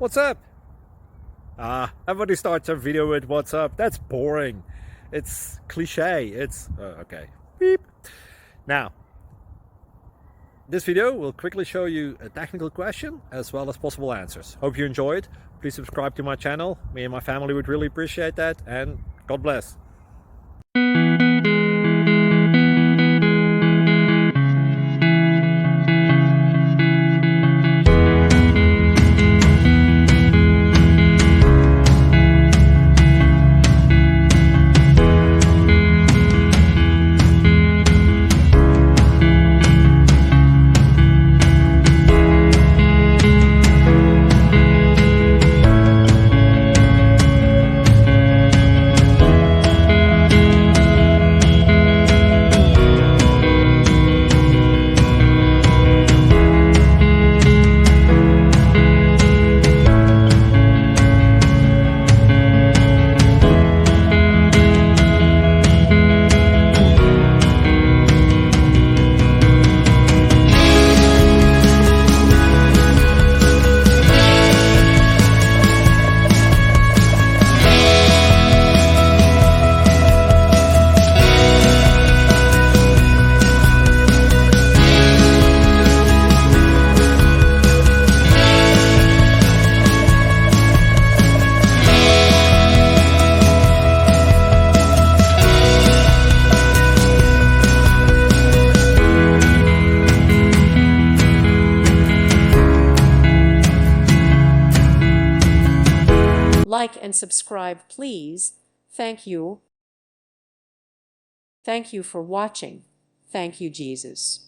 What's up? Everybody starts a video with what's up. That's boring. It's cliche. It's okay. Beep. Now, this video will quickly show you a technical question as well as possible answers. Hope you enjoyed. Please subscribe to my channel. Me and my family would really appreciate that, and God bless. Like and subscribe, please. Thank you. Thank you for watching. Thank you, Jesus.